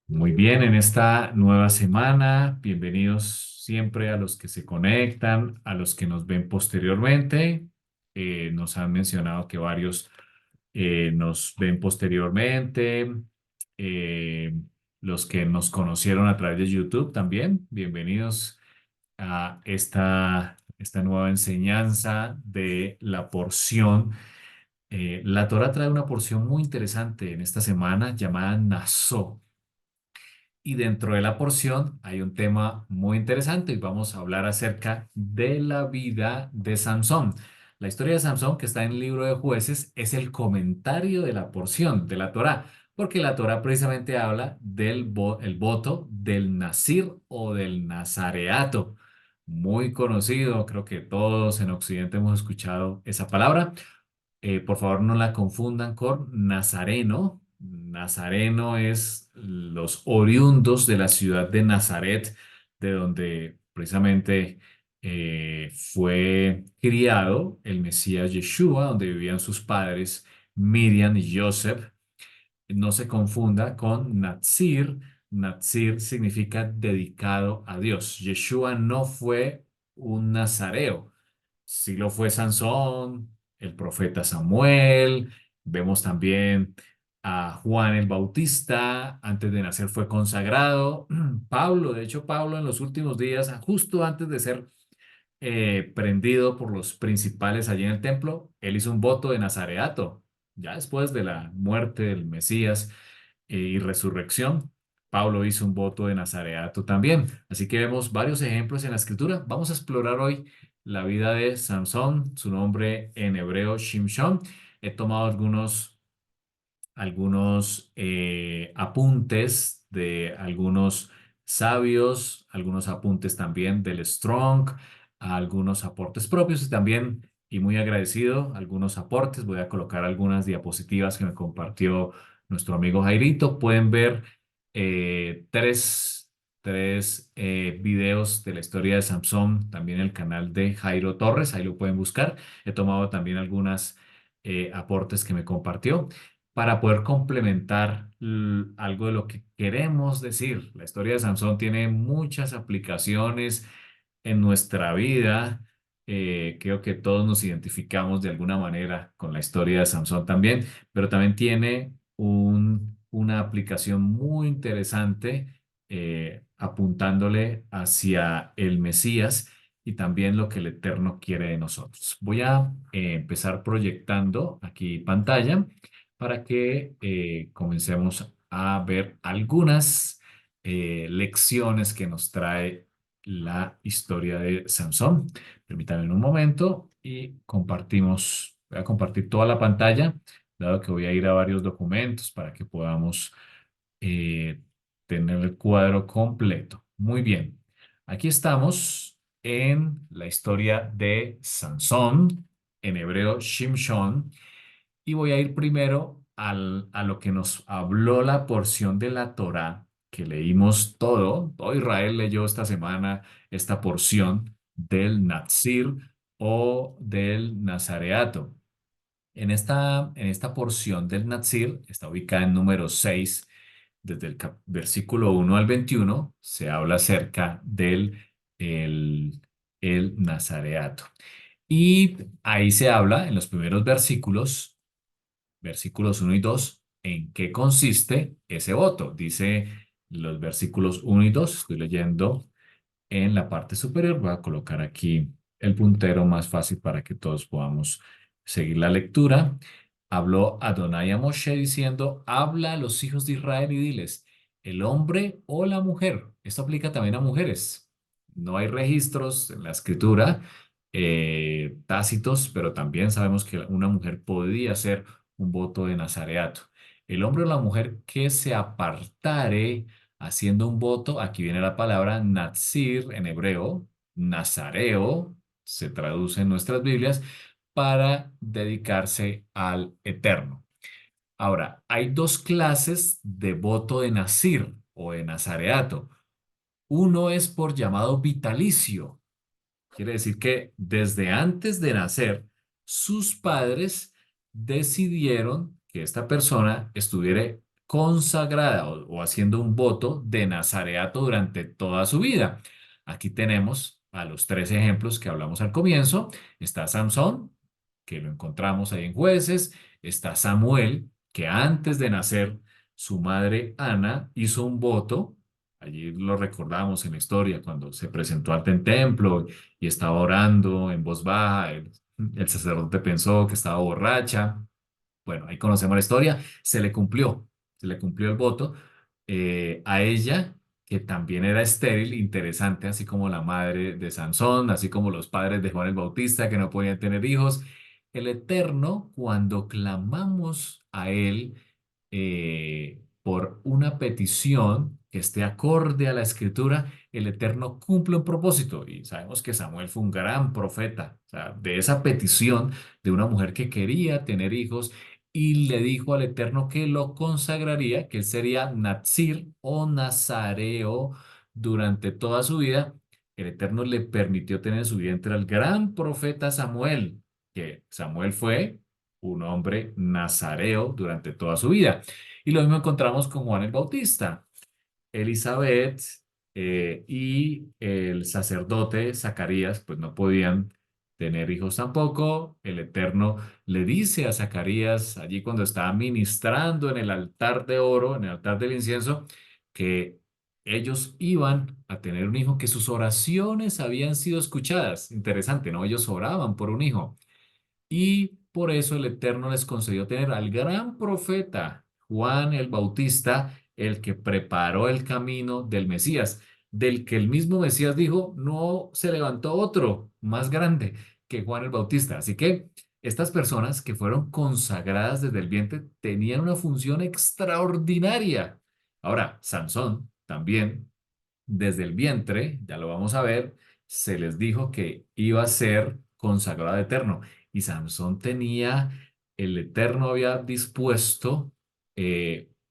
Muy bien, en esta nueva semana, bienvenidos siempre a los que se conectan, a los que nos ven posteriormente. Nos han mencionado que varios nos ven posteriormente. Eh, los que nos conocieron a través de YouTube también, bienvenidos a esta nueva enseñanza de la porción. La Torah trae una porción muy interesante en esta semana llamada Naso. Y dentro de la porción hay un tema muy interesante y vamos a hablar acerca de la vida de Sansón. La historia de Sansón, que está en el libro de Jueces, es el comentario de la porción de la Torá, porque la Torá precisamente habla el voto del Nazir o del Nazareato. Muy conocido, creo que todos en Occidente hemos escuchado esa palabra. Por favor, no la confundan con Nazareno. Nazareno es los oriundos de la ciudad de Nazaret, de donde precisamente fue criado el Mesías Yeshua, donde vivían sus padres Miriam y Joseph. No se confunda con Natsir. Natsir significa dedicado a Dios. Yeshua no fue un nazareo. Sí lo fue Sansón, el profeta Samuel. Vemos también a Juan el Bautista. Antes de nacer fue consagrado. Pablo, de hecho, Pablo en los últimos días, justo antes de ser prendido por los principales allí en el templo, él hizo un voto de nazareato. Ya después de la muerte del Mesías y resurrección, Pablo hizo un voto de nazareato también. Así que vemos varios ejemplos en la escritura. Vamos a explorar hoy la vida de Sansón, su nombre en hebreo Shimshon. He tomado algunos apuntes de algunos sabios, algunos apuntes también del Strong, algunos aportes propios y también, y muy agradecido, algunos aportes. Voy a colocar algunas diapositivas que me compartió nuestro amigo Jairito. Pueden ver tres videos de la historia de Samson, también el canal de Jairo Torres, ahí lo pueden buscar. He tomado también algunos aportes que me compartió para poder complementar algo de lo que queremos decir. La historia de Sansón tiene muchas aplicaciones en nuestra vida. Creo que todos nos identificamos de alguna manera con la historia de Sansón también, pero también tiene una aplicación muy interesante apuntándole hacia el Mesías y también lo que el Eterno quiere de nosotros. Voy a empezar proyectando aquí pantalla para que comencemos a ver algunas lecciones que nos trae la historia de Sansón. Permítanme un momento y voy a compartir toda la pantalla, dado que voy a ir a varios documentos para que podamos eh, tener el cuadro completo. Muy bien, aquí estamos en la historia de Sansón, en hebreo Shimshon, y voy a ir primero a lo que nos habló la porción de la Torá, que leímos todo Israel leyó esta semana esta porción del Nazir o del Nazareato. En esta porción del Nazir, está ubicada en número 6 desde el versículo 1 al 21 se habla acerca del el, el Nazareato. Y ahí se habla en los primeros versículos 1 y 2 en qué consiste ese voto. Dice los versículos 1 y 2 estoy leyendo en la parte superior. Voy a colocar aquí el puntero más fácil para que todos podamos seguir la lectura. Habló Adonai a Moshe diciendo, habla a los hijos de Israel y diles, el hombre o la mujer. Esto aplica también a mujeres. No hay registros en la escritura tácitos, pero también sabemos que una mujer podía hacer un voto de nazareato. El hombre o la mujer que se apartare haciendo un voto, aquí viene la palabra Nazir en hebreo, Nazareo, se traduce en nuestras Biblias, para dedicarse al Eterno. Ahora, hay dos clases de voto de Nazir o de Nazareato. Uno es por llamado vitalicio. Quiere decir que desde antes de nacer, sus padres decidieron que esta persona estuviera consagrada o haciendo un voto de nazareato durante toda su vida. Aquí tenemos a los tres ejemplos que hablamos al comienzo. Está Samson, que lo encontramos ahí en Jueces. Está Samuel, que antes de nacer, su madre Ana hizo un voto. Allí lo recordamos en la historia cuando se presentó ante el templo y estaba orando en voz baja. El sacerdote pensó que estaba borracha. Bueno, ahí conocemos la historia. Se le cumplió el voto. A ella, que también era estéril, interesante, así como la madre de Sansón, así como los padres de Juan el Bautista, que no podían tener hijos. El Eterno, cuando clamamos a Él por una petición que esté acorde a la Escritura, el Eterno cumple un propósito. Y sabemos que Samuel fue un gran profeta. O sea, de esa petición de una mujer que quería tener hijos y le dijo al Eterno que lo consagraría, que él sería Nazir o Nazareo durante toda su vida. El Eterno le permitió tener en su vientre al gran profeta Samuel, que Samuel fue un hombre nazareo durante toda su vida. Y lo mismo encontramos con Juan el Bautista. Elizabeth y el sacerdote Zacarías, pues no podían tener hijos tampoco. El Eterno le dice a Zacarías, allí cuando estaba ministrando en el altar de oro, en el altar del incienso, que ellos iban a tener un hijo, que sus oraciones habían sido escuchadas. Interesante, ¿no? Ellos oraban por un hijo. Y por eso el Eterno les concedió tener al gran profeta Juan el Bautista, el que preparó el camino del Mesías, del que el mismo Mesías dijo, no se levantó otro más grande que Juan el Bautista. Así que estas personas que fueron consagradas desde el vientre tenían una función extraordinaria. Ahora, Sansón también desde el vientre, ya lo vamos a ver, se les dijo que iba a ser consagrado al Eterno. Y Sansón tenía, el Eterno había dispuesto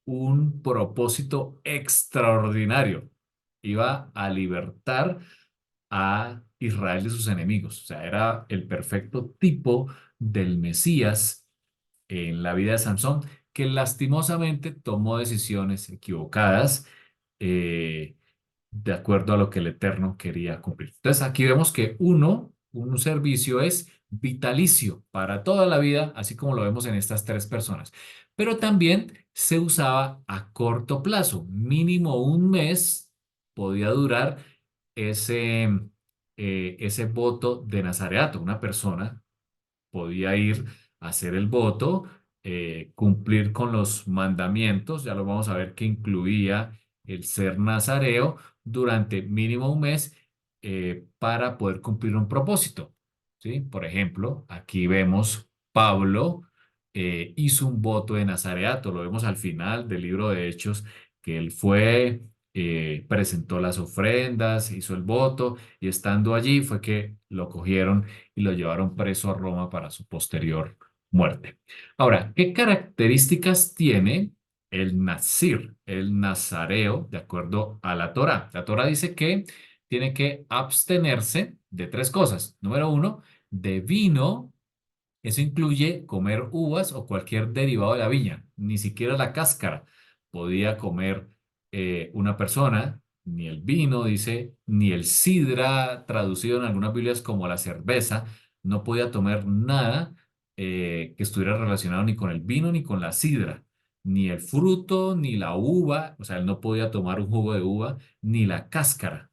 un propósito extraordinario. Iba a libertar a Israel de sus enemigos. O sea, era el perfecto tipo del Mesías en la vida de Sansón, que lastimosamente tomó decisiones equivocadas. eh, de acuerdo a lo que el Eterno quería cumplir. Entonces aquí vemos que un servicio es vitalicio para toda la vida, así como lo vemos en estas tres personas. Pero también se usaba a corto plazo, mínimo un mes podía durar ese, ese voto de nazareato. Una persona podía ir a hacer el voto, cumplir con los mandamientos, ya lo vamos a ver que incluía el ser nazareo durante mínimo un mes para poder cumplir un propósito. ¿Sí? Por ejemplo, aquí vemos Pablo hizo un voto de nazareato, lo vemos al final del libro de Hechos, que él fue, presentó las ofrendas, hizo el voto y estando allí fue que lo cogieron y lo llevaron preso a Roma para su posterior muerte. Ahora, ¿qué características tiene el nazir, el nazareo, de acuerdo a la Torá? La Torá dice que tiene que abstenerse de tres cosas. Número uno, de vino. Eso incluye comer uvas o cualquier derivado de la viña, ni siquiera la cáscara podía comer una persona, ni el vino, dice, ni el sidra, traducido en algunas Biblias como la cerveza, no podía tomar nada que estuviera relacionado ni con el vino ni con la sidra, ni el fruto, ni la uva, o sea, él no podía tomar un jugo de uva, ni la cáscara.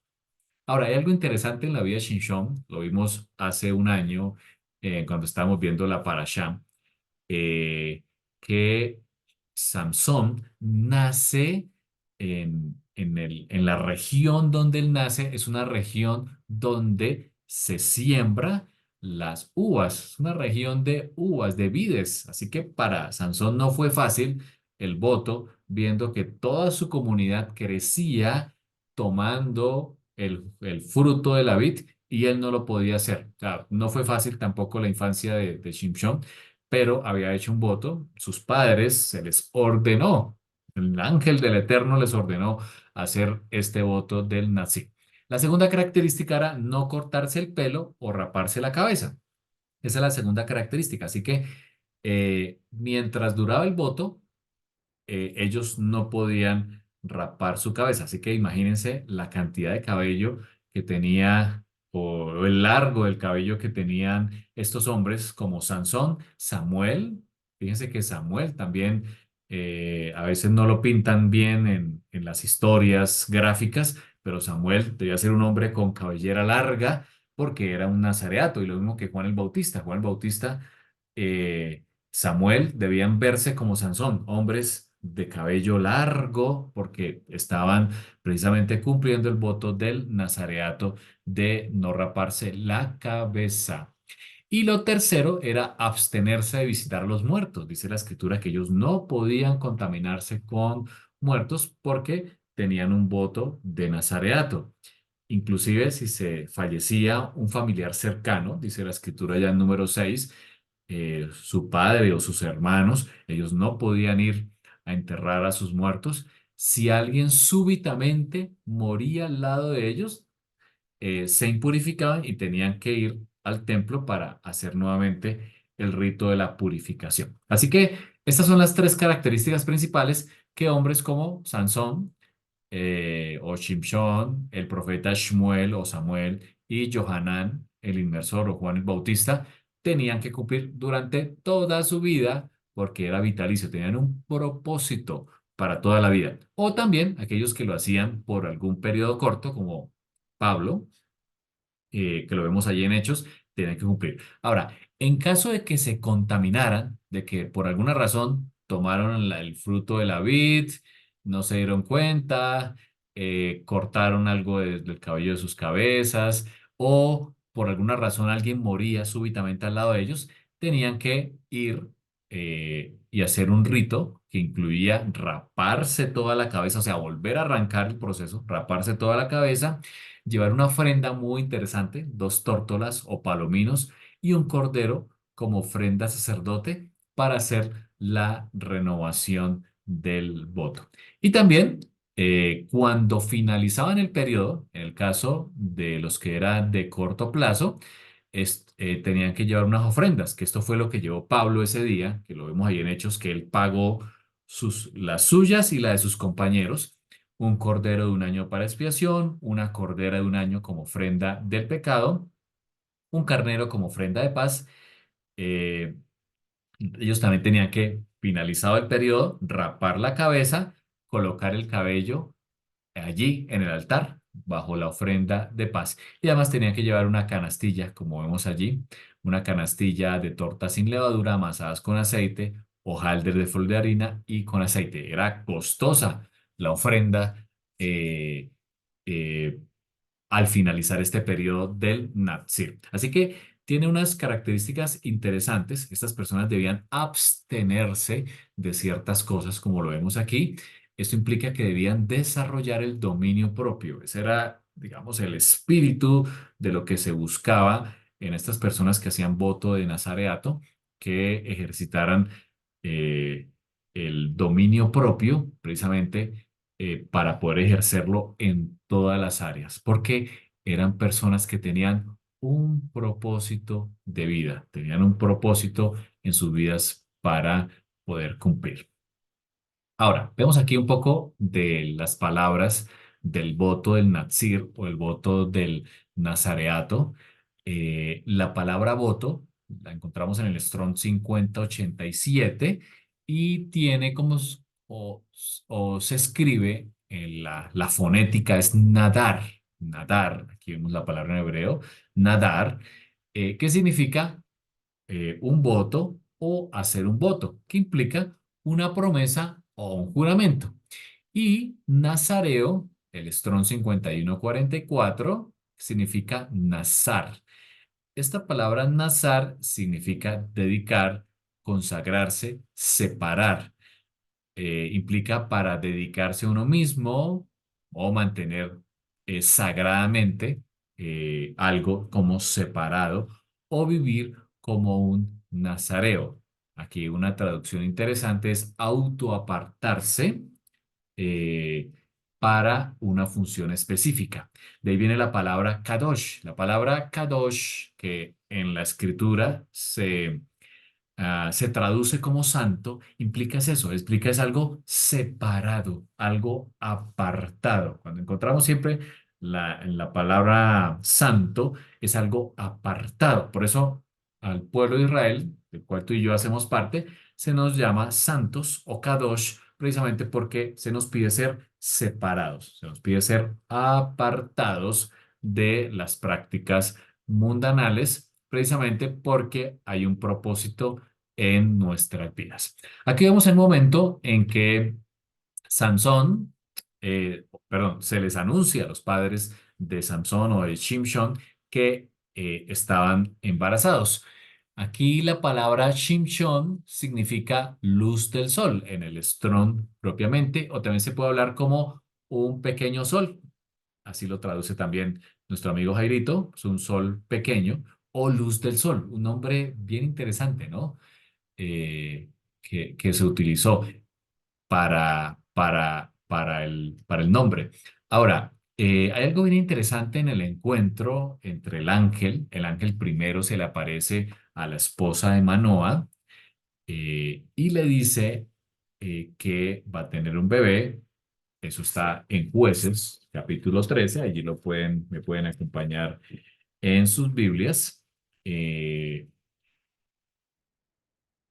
Ahora, hay algo interesante en la vida de Shinshon, lo vimos hace un año cuando estábamos viendo la Parashá, eh, que Samson nace en la región donde él nace, es una región donde se siembra las uvas, es una región de uvas, de vides, así que para Samson no fue fácil el voto, viendo que toda su comunidad crecía tomando el fruto de la vid y él no lo podía hacer. O sea, no fue fácil tampoco la infancia de Shimshon, pero había hecho un voto, sus padres se les ordenó, el ángel del Eterno les ordenó hacer este voto del nazi. La segunda característica era no cortarse el pelo o raparse la cabeza. Esa es la segunda característica. Así que mientras duraba el voto, ellos no podían rapar su cabeza. Así que imagínense la cantidad de cabello que tenía o el largo del cabello que tenían estos hombres como Sansón, Samuel. Fíjense que Samuel también a veces no lo pintan bien en las historias gráficas, pero Samuel debía ser un hombre con cabellera larga porque era un nazareato y lo mismo que Juan el Bautista. Juan el Bautista, Samuel debían verse como Sansón, hombres de cabello largo porque estaban precisamente cumpliendo el voto del nazareato de no raparse la cabeza. Y lo tercero era abstenerse de visitar a los muertos. Dice la escritura que ellos no podían contaminarse con muertos porque tenían un voto de nazareato. Inclusive si se fallecía un familiar cercano, dice la escritura ya en número 6, su padre o sus hermanos, ellos no podían ir a enterrar a sus muertos. Si alguien súbitamente moría al lado de ellos, se impurificaban y tenían que ir al templo para hacer nuevamente el rito de la purificación. Así que estas son las tres características principales que hombres como Sansón, o Shimshón, el profeta Shmuel o Samuel y Johanán, el inmersor o Juan el Bautista, tenían que cumplir durante toda su vida porque era vitalicio, tenían un propósito para toda la vida. O también aquellos que lo hacían por algún periodo corto, como Pablo, que lo vemos allí en Hechos, tienen que cumplir. Ahora, en caso de que se contaminaran, de que por alguna razón tomaron el fruto de la vid, no se dieron cuenta, cortaron algo del cabello de sus cabezas, o por alguna razón alguien moría súbitamente al lado de ellos, tenían que ir y hacer un rito que incluía raparse toda la cabeza, o sea, volver a arrancar el proceso, raparse toda la cabeza, llevar una ofrenda muy interesante, dos tórtolas o palominos y un cordero como ofrenda sacerdote para hacer la renovación del voto. Y también cuando finalizaban el periodo, en el caso de los que eran de corto plazo, tenían que llevar unas ofrendas, que esto fue lo que llevó Pablo ese día, que lo vemos ahí en Hechos, que él pagó las suyas y la de sus compañeros, un cordero de un año para expiación, una cordera de un año como ofrenda del pecado, un carnero como ofrenda de paz. Eh, Ellos también tenían que, finalizado el periodo, rapar la cabeza, colocar el cabello allí en el altar, bajo la ofrenda de paz. Y además tenían que llevar una canastilla, como vemos allí, una canastilla de tortas sin levadura amasadas con aceite, hojaldre de flor de harina y con aceite. Era costosa la ofrenda eh, eh, al finalizar este periodo del Natsir. Así que tiene unas características interesantes. Estas personas debían abstenerse de ciertas cosas, como lo vemos aquí. Esto implica que debían desarrollar el dominio propio. Ese era, digamos, el espíritu de lo que se buscaba en estas personas que hacían voto de nazareato, que ejercitaran eh, el dominio propio, precisamente para poder ejercerlo en todas las áreas, porque eran personas que tenían un propósito de vida, tenían un propósito en sus vidas para poder cumplir. Ahora, vemos aquí un poco de las palabras del voto del Nazir o el voto del Nazareato. La palabra voto la encontramos en el Strong 5087 y tiene como, o se escribe, en la fonética es nadar, nadar, aquí vemos la palabra en hebreo, nadar, que significa un voto o hacer un voto, que implica una promesa o un juramento. Y nazareo, el Strong 5144, significa nazar. Esta palabra nazar significa dedicar, consagrarse, separar. Implica para dedicarse a uno mismo o mantener sagradamente algo como separado o vivir como un nazareo. Aquí una traducción interesante es autoapartarse eh, para una función específica. De ahí viene la palabra kadosh. La palabra kadosh, que en la escritura se se traduce como santo, implica es eso, explica es algo separado, algo apartado. Cuando encontramos siempre en la palabra santo, es algo apartado. Por eso al pueblo de Israel, del cual tú y yo hacemos parte, se nos llama santos o kadosh, precisamente porque se nos pide ser separados, se nos pide ser apartados de las prácticas mundanales, precisamente porque hay un propósito en nuestras vidas. Aquí vemos el momento en que Sansón, perdón, se les anuncia a los padres de Sansón o de Shimshon que estaban embarazados. Aquí la palabra Shimshon significa luz del sol en el Strong propiamente, o también se puede hablar como un pequeño sol. Así lo traduce también nuestro amigo Jairito, es un sol pequeño o luz del sol, un nombre bien interesante, ¿no? Que se utilizó para el nombre. Ahora, hay algo bien interesante en el encuentro entre el ángel primero se le aparece a la esposa de Manoah y le dice que va a tener un bebé. Eso está en Jueces, capítulo 13. Allí me pueden acompañar en sus Biblias. Eh,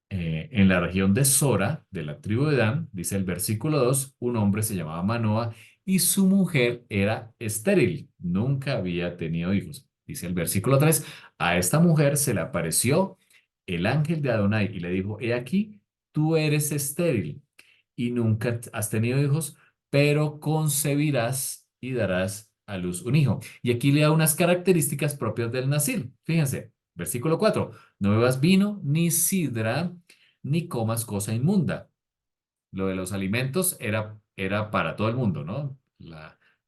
en la región de Sora, de la tribu de Dan, dice el versículo 2, un hombre se llamaba Manoa y su mujer era estéril, nunca había tenido hijos. Dice el versículo 3, a esta mujer se le apareció el ángel de Adonai y le dijo, he aquí, tú eres estéril y nunca has tenido hijos, pero concebirás y darás a luz un hijo. Y aquí le da unas características propias del Nazir. Fíjense, versículo 4, no bebas vino ni sidra ni comas cosa inmunda. Lo de los alimentos era para todo el mundo, ¿no?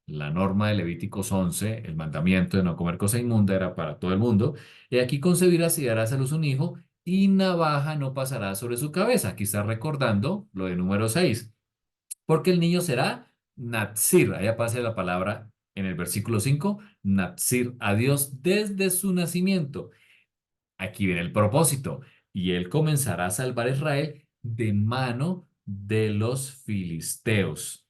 La norma de Levíticos 11, el mandamiento de no comer cosa inmunda era para todo el mundo. Y aquí concebirás y darás a luz un hijo, y navaja no pasará sobre su cabeza. Aquí está recordando lo de número 6, porque el niño será Natsir. Allá pasa la palabra en el versículo 5, Natsir a Dios desde su nacimiento. Aquí viene el propósito. Y él comenzará a salvar a Israel de mano de los filisteos.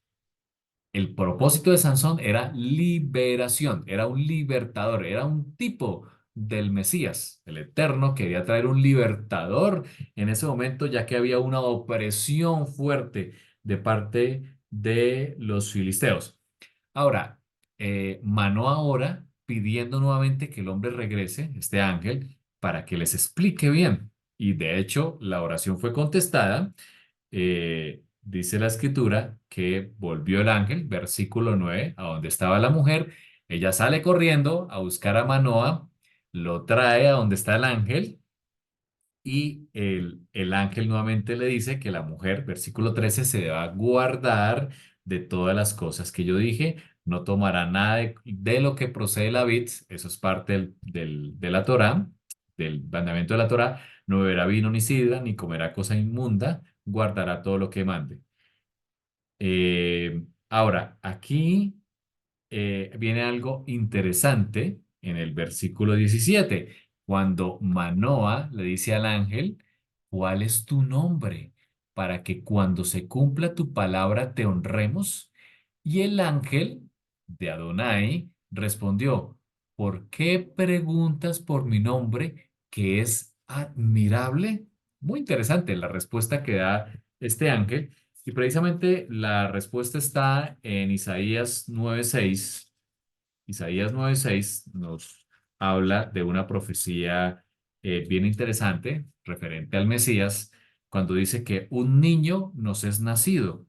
El propósito de Sansón era liberación, era un libertador, era un tipo del Mesías. El Eterno quería traer un libertador en ese momento, ya que había una opresión fuerte de parte de los filisteos. Ahora, Manoah ahora pidiendo nuevamente que el hombre regrese, este ángel, para que les explique bien. Y de hecho, la oración fue contestada. Dice la escritura que volvió el ángel, versículo 9, a donde estaba la mujer. Ella sale corriendo a buscar a Manoah, lo trae a donde está el ángel y el ángel nuevamente le dice que la mujer, versículo 13, se va a guardar de todas las cosas que yo dije, no tomará nada de lo que procede la vid, eso es parte de la Torá, del mandamiento de la Torá, no beberá vino ni sidra, ni comerá cosa inmunda, guardará todo lo que mande. Ahora, aquí viene algo interesante en el versículo 17, cuando Manoa le dice al ángel, ¿cuál es tu nombre? Para que cuando se cumpla tu palabra te honremos. Y el ángel de Adonai respondió, ¿por qué preguntas por mi nombre, que es admirable? Muy interesante la respuesta que da este ángel. Y precisamente la respuesta está en Isaías 9:6. Isaías 9:6 nos habla de una profecía bien interesante referente al Mesías, cuando dice que un niño nos es nacido,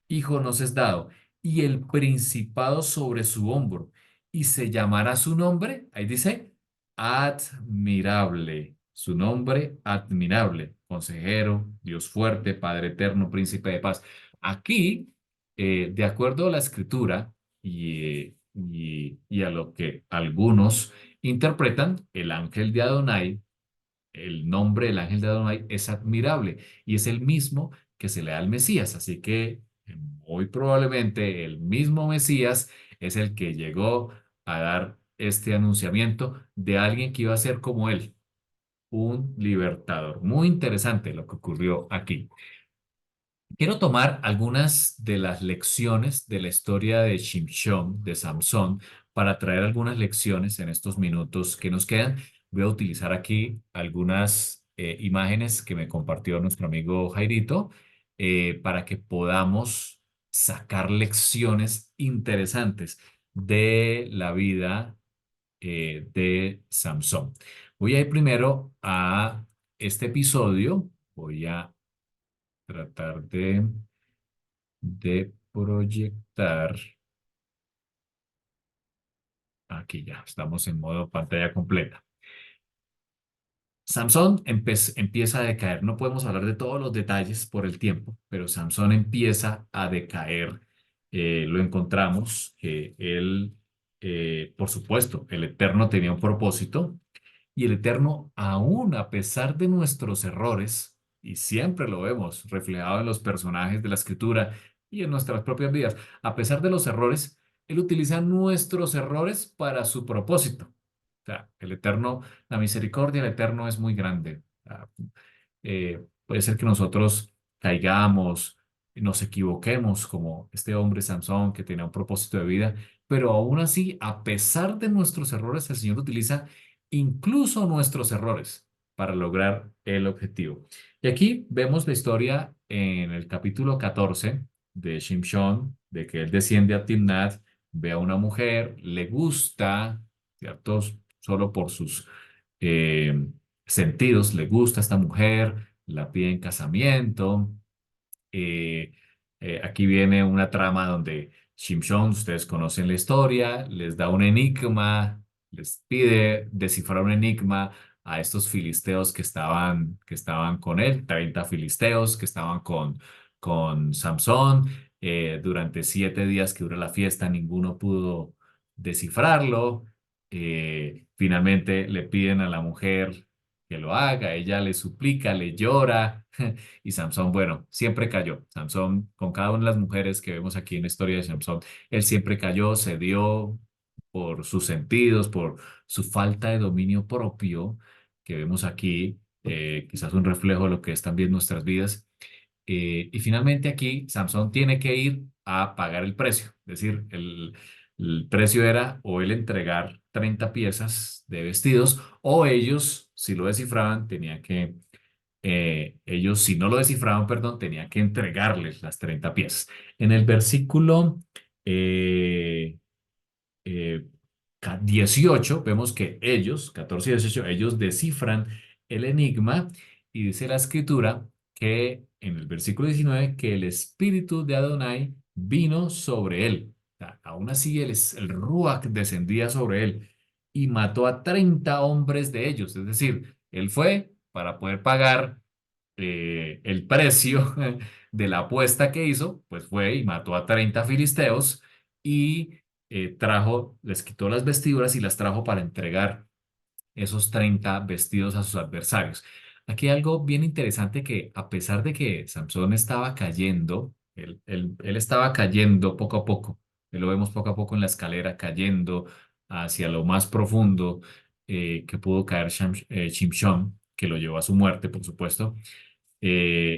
hijo nos es dado, y el principado sobre su hombro, y se llamará su nombre, ahí dice, admirable, su nombre admirable, consejero, Dios fuerte, Padre eterno, príncipe de paz. Aquí, de acuerdo a la escritura y a lo que algunos interpretan, el ángel de Adonai, el nombre del ángel de Adonai es admirable y es el mismo que se le da al Mesías. Así que muy probablemente el mismo Mesías es el que llegó a dar este anunciamiento de alguien que iba a ser como él. un libertador. Muy interesante lo que ocurrió aquí. Quiero tomar algunas de las lecciones de la historia de Shimshon, de Samson, para traer algunas lecciones en estos minutos que nos quedan. Voy a utilizar aquí algunas imágenes que me compartió nuestro amigo Jairito para que podamos sacar lecciones interesantes de la vida de Samson. Voy a ir primero a este episodio. Voy a tratar de proyectar. Aquí ya estamos en modo pantalla completa. Samson empieza a decaer. No podemos hablar de todos los detalles por el tiempo, pero Samson empieza a decaer. Lo encontramos que él, por supuesto, el Eterno tenía un propósito. Y el Eterno, aún a pesar de nuestros errores, y siempre lo vemos reflejado en los personajes de la Escritura y en nuestras propias vidas, a pesar de los errores, Él utiliza nuestros errores para su propósito. O sea, el Eterno, la misericordia del Eterno es muy grande. Puede ser que nosotros caigamos, nos equivoquemos, como este hombre Sansón que tenía un propósito de vida, pero aún así, a pesar de nuestros errores, el Señor utiliza incluso nuestros errores para lograr el objetivo. Y aquí vemos la historia en el capítulo 14 de Shimshon, de que él desciende a Timnat, ve a una mujer, le gusta, ¿cierto? Solo por sus eh, sentidos, le gusta a esta mujer, la pide en casamiento. Eh, Aquí viene una trama donde Shimshon, ustedes conocen la historia, les da un enigma, les pide descifrar un enigma a estos filisteos que estaban con él, 30 filisteos que estaban con Samson. Durante 7 días que dura la fiesta, ninguno pudo descifrarlo. Finalmente le piden a la mujer que lo haga, ella le suplica, le llora. Y Samson, bueno, siempre cayó. Samson, con cada una de las mujeres que vemos aquí en la historia de Samson, él siempre cayó, cedió por sus sentidos, por su falta de dominio propio, que vemos aquí, quizás un reflejo de lo que es también nuestras vidas. Y finalmente aquí Samson tiene que ir a pagar el precio. Es decir, el precio era o él entregar 30 piezas de vestidos o ellos, si lo descifraban, tenían que ellos, si no lo descifraban, perdón, tenían que entregarles las 30 piezas. En el versículo eh, eh, 18, vemos que ellos, 14 y 18, ellos descifran el enigma y dice la escritura que en el versículo 19 que el espíritu de Adonai vino sobre él. O sea, aún así el Ruach descendía sobre él y mató a 30 hombres de ellos. Es decir, él fue para poder pagar el precio de la apuesta que hizo, pues fue y mató a 30 filisteos y les quitó las vestiduras y las trajo para entregar esos 30 vestidos a sus adversarios. Aquí hay algo bien interesante que a pesar de que Samson estaba cayendo, él estaba cayendo poco a poco, lo vemos poco a poco en la escalera cayendo hacia lo más profundo que pudo caer Shimshon, que lo llevó a su muerte, por supuesto.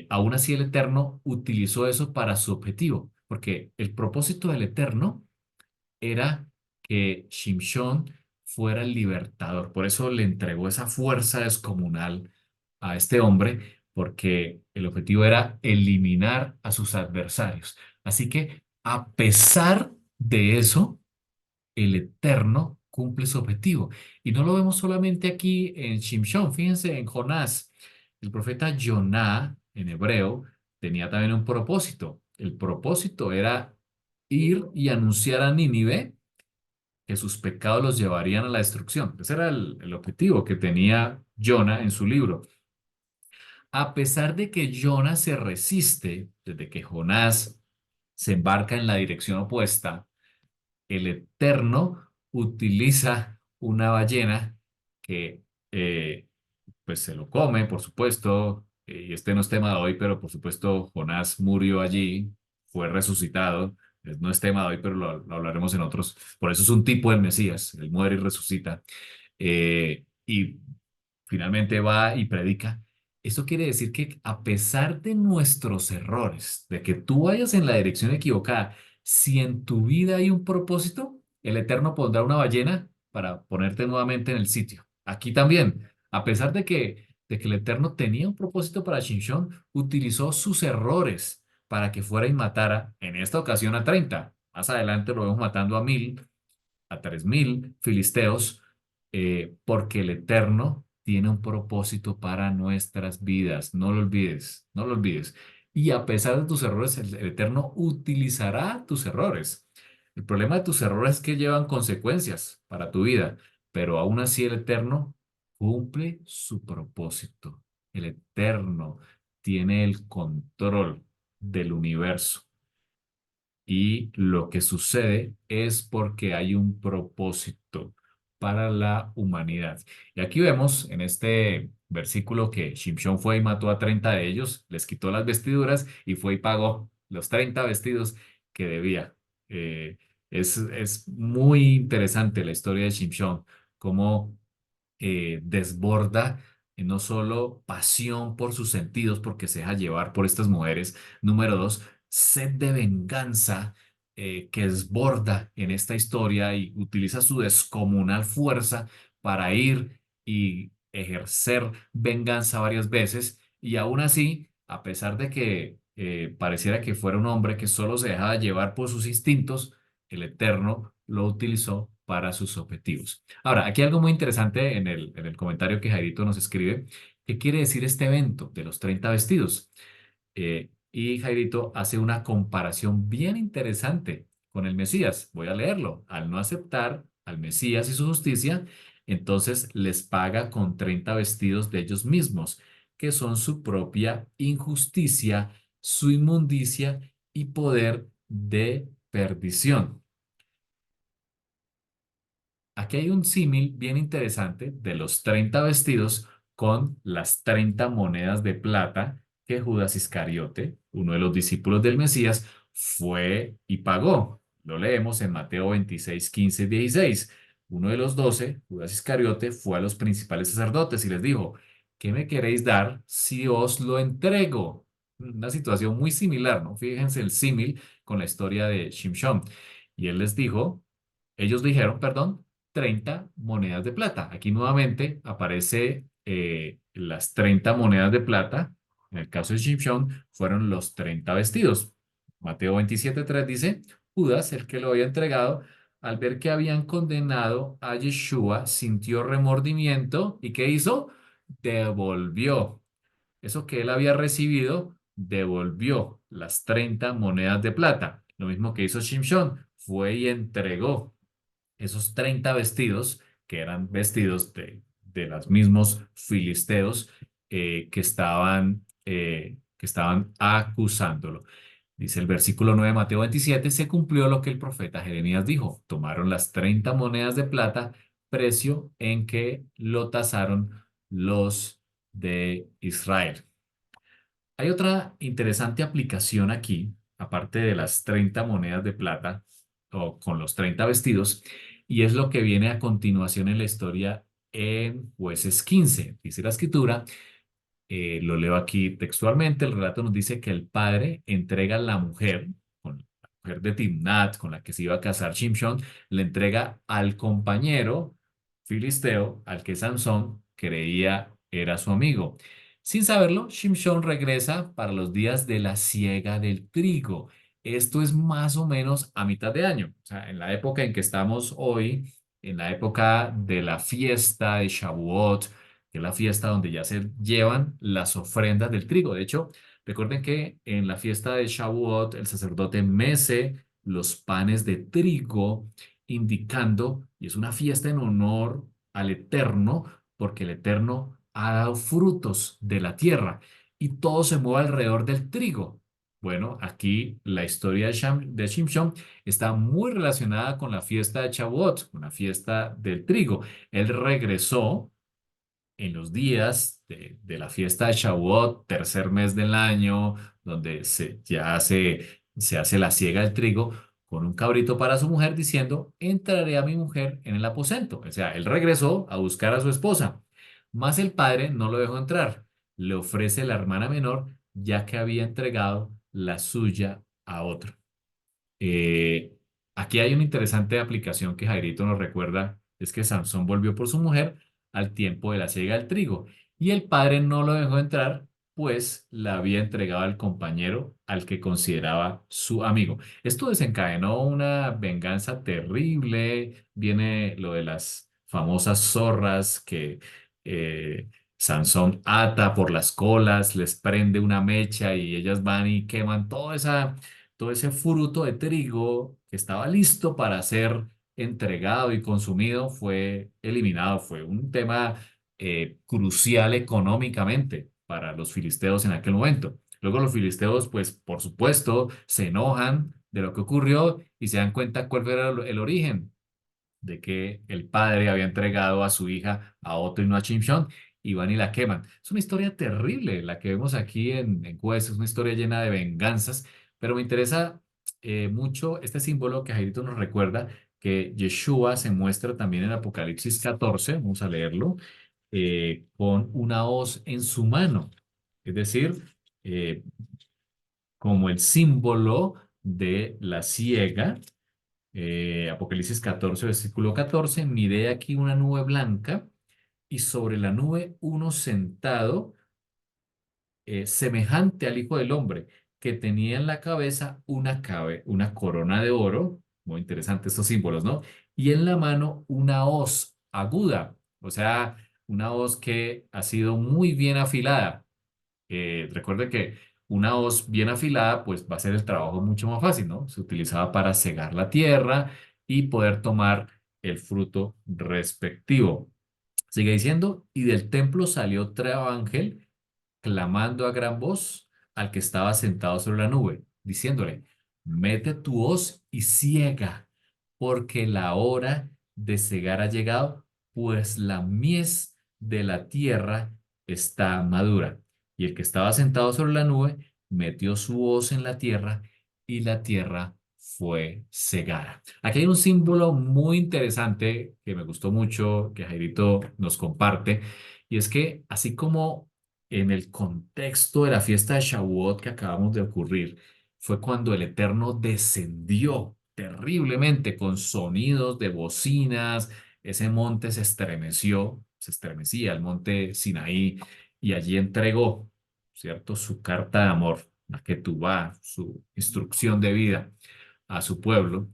Aún así el Eterno utilizó eso para su objetivo, porque el propósito del Eterno era que Shimshon fuera el libertador. Por eso le entregó esa fuerza descomunal a este hombre, porque el objetivo era eliminar a sus adversarios. Así que, a pesar de eso, el Eterno cumple su objetivo. Y no lo vemos solamente aquí en Shimshon, fíjense en Jonás. El profeta Joná, en hebreo, tenía también un propósito. El propósito era ir y anunciar a Nínive que sus pecados los llevarían a la destrucción. Ese era el objetivo que tenía Jonah en su libro. A pesar de que Jonah se resiste, desde que Jonás se embarca en la dirección opuesta, el Eterno utiliza una ballena que pues se lo come, por supuesto, y este no es tema de hoy, pero por supuesto Jonás murió allí, fue resucitado. No es tema de hoy, pero lo hablaremos en otros. Por eso es un tipo del Mesías, él muere y resucita. Y finalmente va y predica. Esto quiere decir que a pesar de nuestros errores, de que tú vayas en la dirección equivocada, si en tu vida hay un propósito, el Eterno pondrá una ballena para ponerte nuevamente en el sitio. Aquí también, a pesar de que el Eterno tenía un propósito para Shimshon, utilizó sus errores para que fuera y matara, en esta ocasión a 30. Más adelante lo vemos matando a 1000, a 3000 filisteos, porque el Eterno tiene un propósito para nuestras vidas. No lo olvides, no lo olvides. Y a pesar de tus errores, el Eterno utilizará tus errores. El problema de tus errores es que llevan consecuencias para tu vida, pero aún así el Eterno cumple su propósito. El Eterno tiene el control del universo. Y lo que sucede es porque hay un propósito para la humanidad. Y aquí vemos en este versículo que Shimshón fue y mató a 30 de ellos, les quitó las vestiduras y fue y pagó los 30 vestidos que debía. Eh, es muy interesante la historia de Shimshón, cómo desborda no solo pasión por sus sentidos, porque se deja llevar por estas mujeres. Número dos, sed de venganza que desborda en esta historia y utiliza su descomunal fuerza para ir y ejercer venganza varias veces. Y aún así, a pesar de que pareciera que fuera un hombre que solo se dejaba llevar por sus instintos, el Eterno lo utilizó para sus objetivos. Ahora, aquí hay algo muy interesante en el comentario que Jairito nos escribe. ¿Qué quiere decir este evento de los 30 vestidos? Y Jairito hace una comparación bien interesante con el Mesías. Voy a leerlo. Al no aceptar al Mesías y su justicia, entonces les paga con 30 vestidos de ellos mismos, que son su propia injusticia, su inmundicia y poder de perdición. Aquí hay un símil bien interesante de los 30 vestidos con las 30 monedas de plata que Judas Iscariote, uno de los discípulos del Mesías, fue y pagó. Lo leemos en Mateo 26, 15 y 16. Uno de los 12, Judas Iscariote, fue a los principales sacerdotes y les dijo, ¿qué me queréis dar si os lo entrego? Una situación muy similar, ¿no? Fíjense el símil con la historia de Shimshon. Y él les dijo, ellos dijeron, perdón, 30 monedas de plata. Aquí nuevamente aparece las 30 monedas de plata. En el caso de Shimshon fueron los 30 vestidos. Mateo 27:3 dice, Judas, el que lo había entregado, al ver que habían condenado a Yeshua, sintió remordimiento y ¿qué hizo? Devolvió. Eso que él había recibido, devolvió las 30 monedas de plata. Lo mismo que hizo Shimshon, fue y entregó esos 30 vestidos, que eran vestidos de los mismos filisteos que estaban acusándolo. Dice el versículo 9 de Mateo 27, se cumplió lo que el profeta Jeremías dijo. Tomaron las 30 monedas de plata, precio en que lo tasaron los de Israel. Hay otra interesante aplicación aquí, aparte de las 30 monedas de plata o con los 30 vestidos, y es lo que viene a continuación en la historia en Jueces 15. Dice la escritura, lo leo aquí textualmente, el relato nos dice que el padre entrega a la mujer, con la mujer de Timnat, con la que se iba a casar Shimshon, le entrega al compañero filisteo, al que Sansón creía era su amigo. Sin saberlo, Shimshon regresa para los días de la siega del trigo. Esto es más o menos a mitad de año, o sea, en la época en que estamos hoy, en la época de la fiesta de Shavuot, que es la fiesta donde ya se llevan las ofrendas del trigo. De hecho, recuerden que en la fiesta de Shavuot el sacerdote mece los panes de trigo, indicando, y es una fiesta en honor al Eterno, porque el Eterno ha dado frutos de la tierra y todo se mueve alrededor del trigo. Bueno, aquí la historia de Shimshon está muy relacionada con la fiesta de Shavuot, con la fiesta del trigo. Él regresó en los días de la fiesta de Shavuot, tercer mes del año, donde se hace la siega del trigo, con un cabrito para su mujer diciendo, entraré a mi mujer en el aposento. O sea, él regresó a buscar a su esposa. Mas el padre no lo dejó entrar. Le ofrece la hermana menor, ya que había entregado la suya a otro. Eh, Aquí hay una interesante aplicación que Jairito nos recuerda, es que Sansón volvió por su mujer al tiempo de la siega del trigo y el padre no lo dejó entrar, pues la había entregado al compañero al que consideraba su amigo. Esto desencadenó una venganza terrible, viene lo de las famosas zorras que eh, Sansón ata por las colas, les prende una mecha y ellas van y queman todo ese fruto de trigo que estaba listo para ser entregado y consumido fue eliminado. Fue un tema crucial económicamente para los filisteos en aquel momento. Luego los filisteos, pues por supuesto, se enojan de lo que ocurrió y se dan cuenta cuál era el origen de que el padre había entregado a su hija a otro y no a Shimshon, y van y la queman. Es una historia terrible la que vemos aquí en Jueces, es una historia llena de venganzas, pero me interesa mucho este símbolo que Jairito nos recuerda, que Yeshua se muestra también en Apocalipsis 14, vamos a leerlo, con una hoz en su mano, es decir, eh, como el símbolo de la siega. Apocalipsis 14, versículo 14, miré aquí una nube blanca y sobre la nube uno sentado, semejante al Hijo del Hombre, que tenía en la cabeza una corona de oro, muy interesante estos símbolos, ¿no? Y en la mano una hoz aguda, o sea, una hoz que ha sido muy bien afilada. Recuerde que una hoz bien afilada, pues va a hacer el trabajo mucho más fácil, ¿no? Se utilizaba para cegar la tierra y poder tomar el fruto respectivo. Sigue diciendo, y del templo salió otro ángel clamando a gran voz al que estaba sentado sobre la nube, diciéndole, mete tu hoz y ciega, porque la hora de cegar ha llegado, pues la mies de la tierra está madura. Y el que estaba sentado sobre la nube metió su hoz en la tierra y la tierra fue cegada. Aquí hay un símbolo muy interesante que me gustó mucho, que Jairito nos comparte, y es que así como en el contexto de la fiesta de Shavuot que acabamos de ocurrir, fue cuando el Eterno descendió terriblemente con sonidos de bocinas, ese monte se estremeció, se estremecía el monte Sinaí y allí entregó, ¿cierto? Su carta de amor, la que tuvo, su instrucción de vida a su pueblo.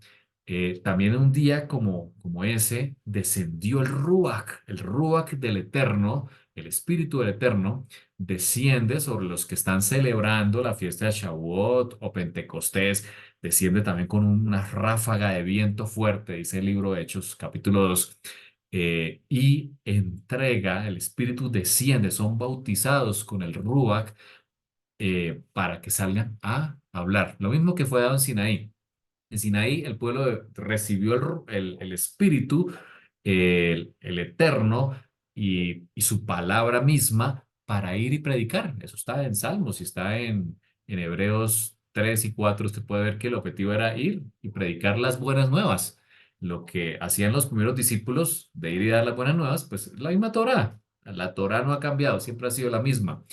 También un día como ese descendió el Ruach del Eterno, el Espíritu del Eterno, desciende sobre los que están celebrando la fiesta de Shavuot o Pentecostés, desciende también con una ráfaga de viento fuerte, dice el libro de Hechos, capítulo 2, y entrega, el Espíritu desciende, son bautizados con el Ruach para que salgan a hablar. Lo mismo que fue dado en Sinaí. En Sinaí el pueblo recibió el Espíritu, el Eterno y su palabra misma para ir y predicar. Eso está en Salmos y está en Hebreos 3 y 4. Usted puede ver que el objetivo era ir y predicar las buenas nuevas. Lo que hacían los primeros discípulos de ir y dar las buenas nuevas, pues la misma Torá. La Torá no ha cambiado, siempre ha sido la misma.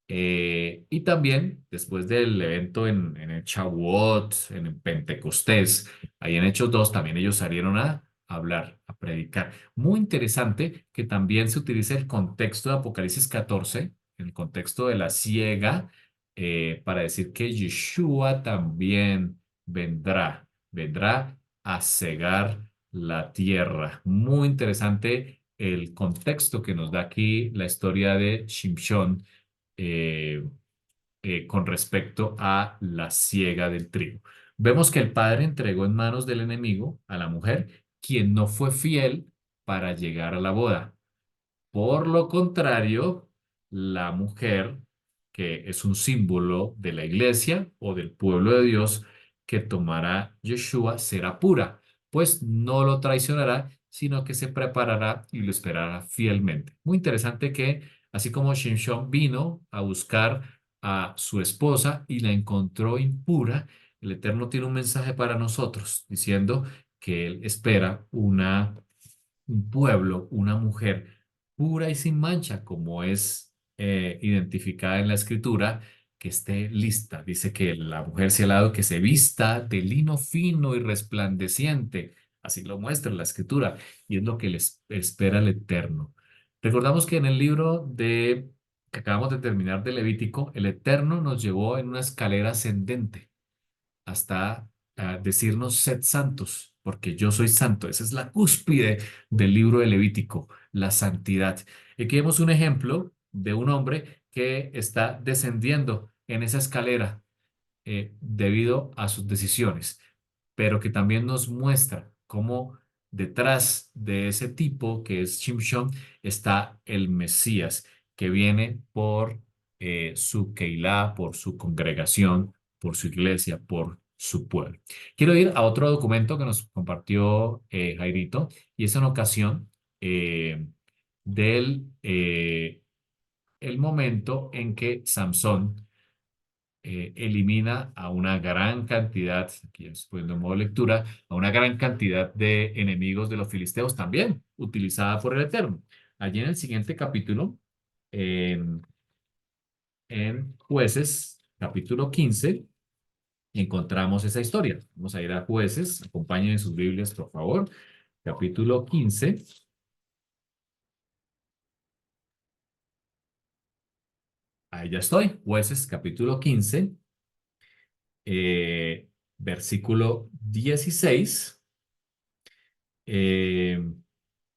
Y también, después del evento en el Shavuot, en el Pentecostés, ahí en Hechos 2, también ellos salieron a hablar, a predicar. Muy interesante que también se utilice el contexto de Apocalipsis 14, el contexto de la siega, para decir que Yeshua también vendrá a cegar la tierra. Muy interesante el contexto que nos da aquí la historia de Shimshon eh, con respecto a la siega del trigo. Vemos que el padre entregó en manos del enemigo a la mujer, quien no fue fiel para llegar a la boda. Por lo contrario, la mujer, que es un símbolo de la iglesia o del pueblo de Dios que tomará Yeshua, será pura, pues no lo traicionará, sino que se preparará y lo esperará fielmente. Muy interesante que, así como Shimshon vino a buscar a su esposa y la encontró impura, el Eterno tiene un mensaje para nosotros diciendo que Él espera un pueblo, una mujer pura y sin mancha, como es identificada en la escritura, que esté lista. Dice que la mujer se ha dado que se vista de lino fino y resplandeciente. Así lo muestra la escritura y es lo que les espera el Eterno. Recordamos que en el libro que acabamos de terminar de Levítico, el Eterno nos llevó en una escalera ascendente hasta decirnos sed santos, porque yo soy santo. Esa es la cúspide del libro de Levítico, la santidad. Y aquí vemos un ejemplo de un hombre que está descendiendo en esa escalera debido a sus decisiones, pero que también nos muestra cómo detrás de ese tipo que es Shimshon está el Mesías, que viene por su Keilah, por su congregación, por su iglesia, por su pueblo. Quiero ir a otro documento que nos compartió Jairito, y es en ocasión del el momento en que Samson elimina a una gran cantidad, aquí estoy poniendo en modo lectura, a una gran cantidad de enemigos de los filisteos también, utilizada por el Eterno. Allí en el siguiente capítulo, en, en Jueces, capítulo 15, encontramos esa historia. Vamos a ir a Jueces, acompañen sus Biblias, por favor. Capítulo 15, ahí ya estoy. Jueces, capítulo 15, versículo 16. Eh,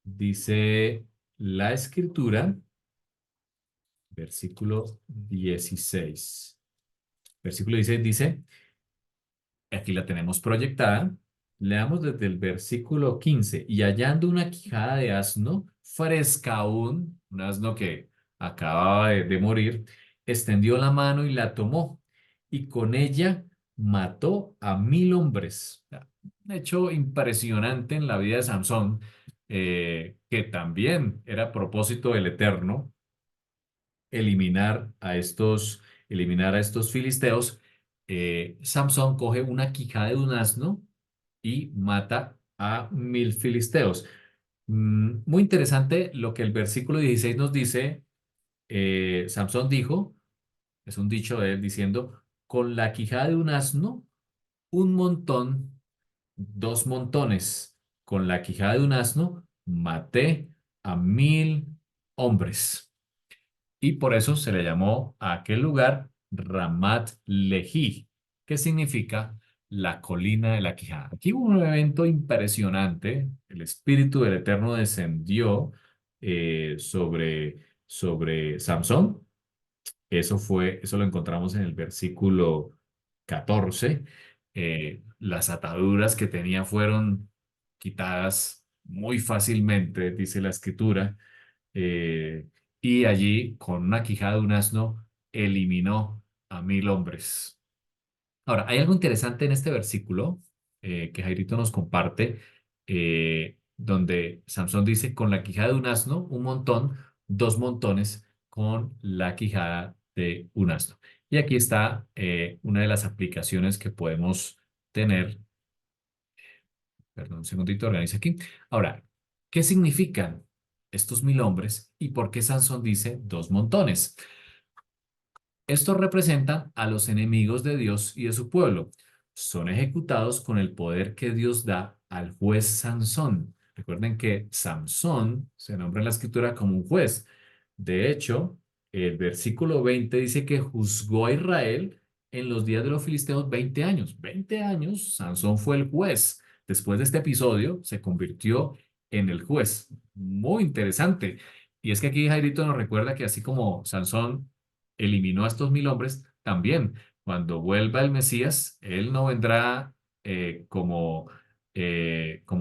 Dice la escritura, versículo 16. Versículo 16 dice, aquí la tenemos proyectada. Leamos desde el versículo 15. Y hallando una quijada de asno, fresca aún, un asno que acababa de morir, extendió la mano y la tomó, y con ella mató a 1000 hombres. Un hecho impresionante en la vida de Sansón, que también era propósito del Eterno eliminar a estos filisteos. Samson coge una quijada de un asno y mata a 1000 filisteos. Muy interesante lo que el versículo 16 nos dice. Samson dijo, es un dicho de él diciendo, con la quijada de un asno, un montón, dos montones. Con la quijada de un asno, maté a 1000 hombres. Y por eso se le llamó a aquel lugar Ramat Lehi, que significa la colina de la quijada. Aquí hubo un evento impresionante. El Espíritu del Eterno descendió sobre Samson. Eso lo encontramos en el versículo 14. Las ataduras que tenía fueron quitadas muy fácilmente, dice la escritura, eh, y allí, con una quijada de un asno, eliminó a 1000 hombres. Ahora, hay algo interesante en este versículo que Jairito nos comparte, donde Samson dice, con la quijada de un asno, un montón, dos montones, con la quijada de un asno. Y aquí está una de las aplicaciones que podemos tener. Perdón, un segundito, organiza aquí. Ahora, ¿qué significan estos 1000 hombres y por qué Sansón dice dos montones? Estos representan a los enemigos de Dios y de su pueblo. Son ejecutados con el poder que Dios da al juez Sansón. Recuerden que Sansón se nombra en la escritura como un juez. De hecho, el versículo 20 dice que juzgó a Israel en los días de los filisteos 20 años. 20 años, Sansón fue el juez. Después de este episodio, se convirtió en el juez. Muy interesante. Y es que aquí Jairito nos recuerda que así como Sansón eliminó a estos 1000 hombres, también cuando vuelva el Mesías, él no vendrá como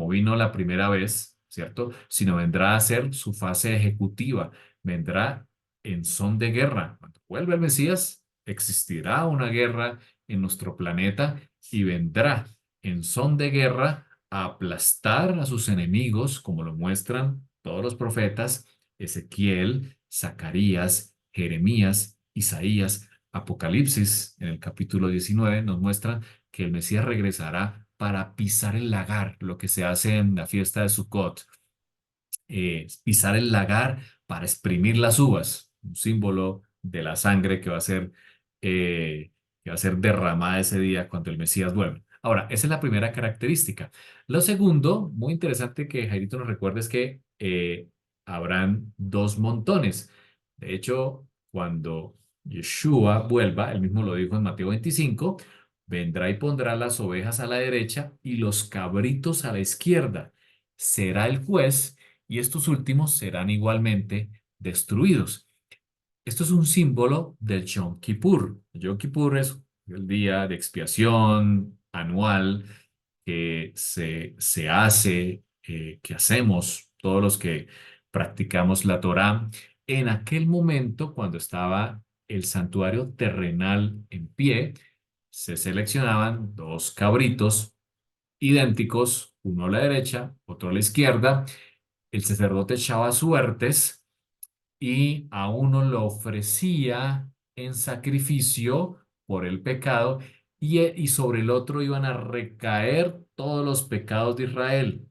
vino la primera vez, ¿cierto? Sino vendrá a ser su fase ejecutiva, vendrá en son de guerra. Cuando vuelva el Mesías, existirá una guerra en nuestro planeta y vendrá en son de guerra a aplastar a sus enemigos, como lo muestran todos los profetas, Ezequiel, Zacarías, Jeremías, Isaías, Apocalipsis, en el capítulo 19, nos muestran que el Mesías regresará para pisar el lagar, lo que se hace en la fiesta de Sukkot, pisar el lagar para exprimir las uvas, un símbolo de la sangre eh, que va a ser derramada ese día cuando el Mesías vuelva. Ahora, esa es la primera característica. Lo segundo, muy interesante que Jairito nos recuerde es que habrán dos montones. De hecho, cuando Yeshua vuelva, él mismo lo dijo en Mateo 25, vendrá y pondrá las ovejas a la derecha y los cabritos a la izquierda. Será el juez y estos últimos serán igualmente destruidos. Esto es un símbolo del Yom Kippur. El Yom Kippur es el día de expiación anual que se hace, que hacemos todos los que practicamos la Torá. En aquel momento, cuando estaba el santuario terrenal en pie, se seleccionaban dos cabritos idénticos, uno a la derecha, otro a la izquierda. El sacerdote echaba suertes y a uno lo ofrecía en sacrificio por el pecado y sobre el otro iban a recaer todos los pecados de Israel.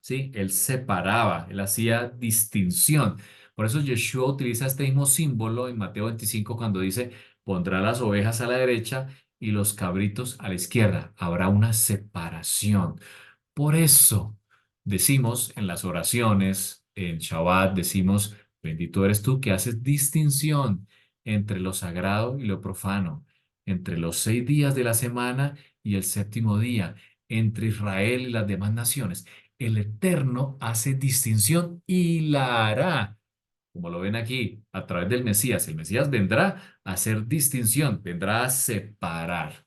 ¿Sí? Él separaba, él hacía distinción. Por eso Yeshua utiliza este mismo símbolo en Mateo 25 cuando dice, pondrá las ovejas a la derecha y los cabritos a la izquierda. Habrá una separación. Por eso decimos en las oraciones, en Shabbat, decimos, bendito eres tú que haces distinción entre lo sagrado y lo profano, entre los 6 días de la semana y el séptimo día, entre Israel y las demás naciones. El Eterno hace distinción y la hará, como lo ven aquí, a través del Mesías. El Mesías vendrá a hacer distinción, vendrá a separar.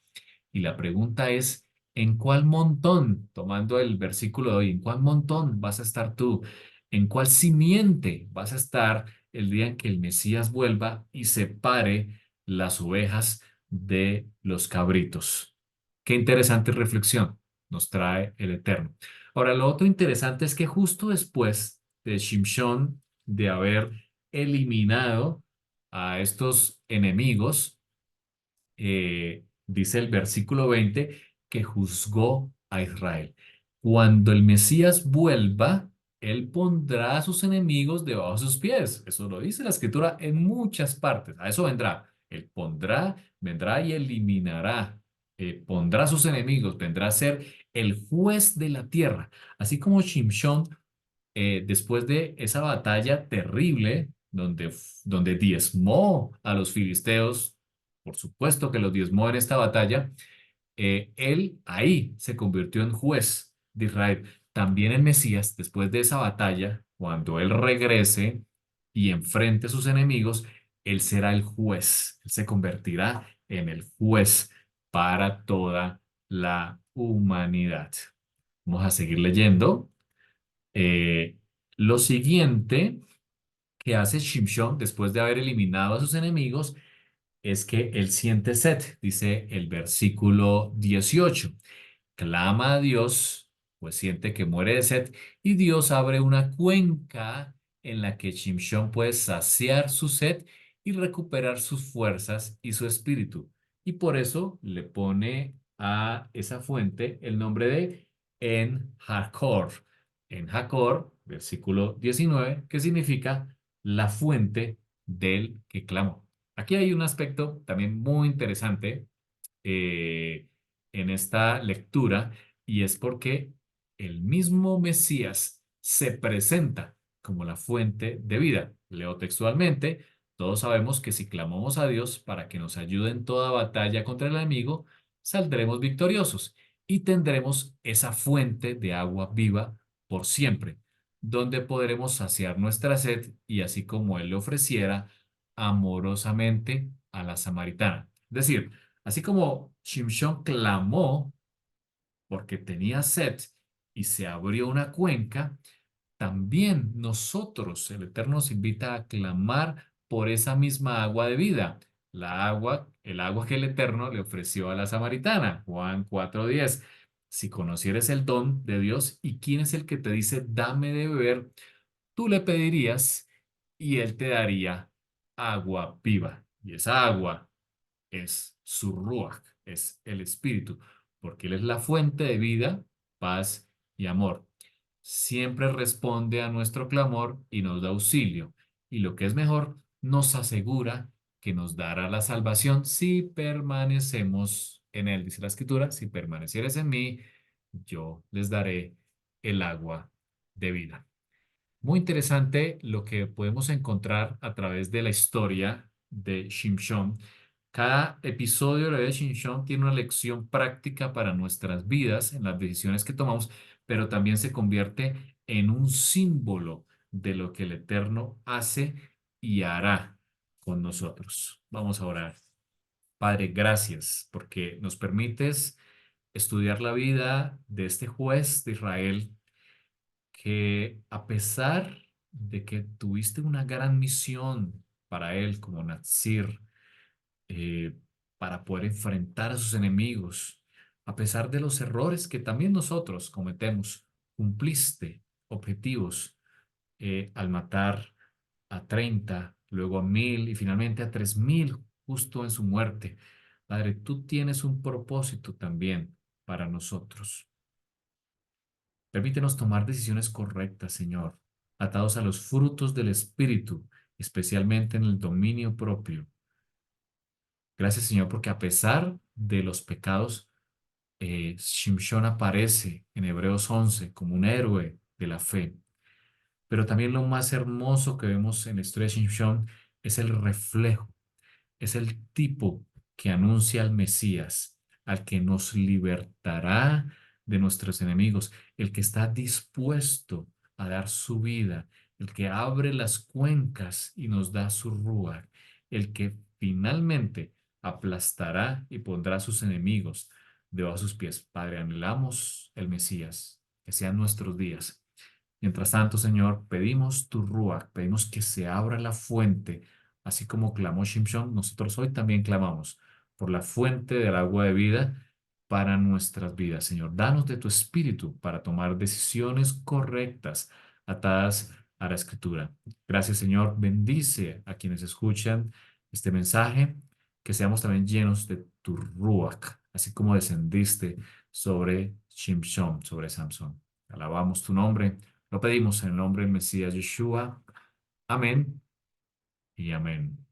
Y la pregunta es, ¿en cuál montón, tomando el versículo de hoy, en cuál montón vas a estar tú? ¿En cuál simiente vas a estar el día en que el Mesías vuelva y separe las ovejas de los cabritos? Qué interesante reflexión nos trae el Eterno. Ahora, lo otro interesante es que justo después de Shimshon, de haber eliminado a estos enemigos, dice el versículo 20, que juzgó a Israel. Cuando el Mesías vuelva, él pondrá a sus enemigos debajo de sus pies. Eso lo dice la Escritura en muchas partes. A eso vendrá. Él pondrá, vendrá y eliminará. Pondrá a sus enemigos, vendrá a ser el juez de la tierra. Así como Shimshon después de esa batalla terrible donde diezmó a los filisteos, por supuesto que los diezmó en esta batalla, él ahí se convirtió en juez de Israel. También el Mesías, después de esa batalla, cuando él regrese y enfrente a sus enemigos, él será el juez, él se convertirá en el juez para toda la humanidad. Vamos a seguir leyendo. Eh, lo siguiente que hace Shimshon después de haber eliminado a sus enemigos es que él siente sed, dice el versículo 18. Clama a Dios, pues siente que muere de sed, y Dios abre una cuenca en la que Shimshon puede saciar su sed y recuperar sus fuerzas y su espíritu. Y por eso le pone a esa fuente el nombre de En Hakor. En Hakor, versículo 19, que significa la fuente del que clamó. Aquí hay un aspecto también muy interesante eh, en esta lectura y es porque el mismo Mesías se presenta como la fuente de vida. Leo textualmente, todos sabemos que si clamamos a Dios para que nos ayude en toda batalla contra el enemigo, saldremos victoriosos y tendremos esa fuente de agua viva por siempre, donde podremos saciar nuestra sed y así como Él le ofreciera amorosamente a la samaritana. Es decir, así como Shimshon clamó porque tenía sed y se abrió una cuenca, también nosotros, el Eterno nos invita a clamar por esa misma agua de vida, el agua que el Eterno le ofreció a la samaritana, Juan 4:10. Si conocieres el don de Dios y quién es el que te dice, dame de beber, tú le pedirías y él te daría agua viva. Y esa agua es su ruach, es el espíritu, porque Él es la fuente de vida, paz y amor. Siempre responde a nuestro clamor y nos da auxilio. y lo que es mejor, nos asegura que nos dará la salvación si permanecemos en él. Dice la Escritura, si permanecieres en mí, yo les daré el agua de vida. Muy interesante lo que podemos encontrar a través de la historia de Shimshon. Cada episodio de la vida de Shimshon tiene una lección práctica para nuestras vidas en las decisiones que tomamos, pero también se convierte en un símbolo de lo que el Eterno hace y hará con nosotros. Vamos a orar. Padre, gracias porque nos permites estudiar la vida de este juez de Israel que a pesar de que tuviste una gran misión para él como Natsir, eh, para poder enfrentar a sus enemigos, a pesar de los errores que también nosotros cometemos, cumpliste objetivos al matar a 30, luego a 1000 y finalmente a 3000 justo en su muerte. Padre, tú tienes un propósito también para nosotros. Permítenos tomar decisiones correctas, Señor, atados a los frutos del Espíritu, especialmente en el dominio propio. Gracias, Señor, porque a pesar de los pecados, Shimshon aparece en Hebreos 11 como un héroe de la fe. Pero también lo más hermoso que vemos en la historia de Shimshon es el reflejo, es el tipo que anuncia al Mesías, al que nos libertará de nuestros enemigos, el que está dispuesto a dar su vida, el que abre las cuencas y nos da su rúa, el que finalmente aplastará y pondrá a sus enemigos debajo de sus pies. Padre, anhelamos el Mesías, que sean nuestros días. Mientras tanto, Señor, pedimos tu Ruach, pedimos que se abra la fuente, así como clamó Shimshon, nosotros hoy también clamamos por la fuente del agua de vida para nuestras vidas. Señor, danos de tu espíritu para tomar decisiones correctas atadas a la Escritura. Gracias, Señor. Bendice a quienes escuchan este mensaje, que seamos también llenos de tu Ruach, así como descendiste sobre Shimshon, sobre Samson. Alabamos tu nombre. Lo pedimos en el nombre del Mesías Yeshua. Amén y amén.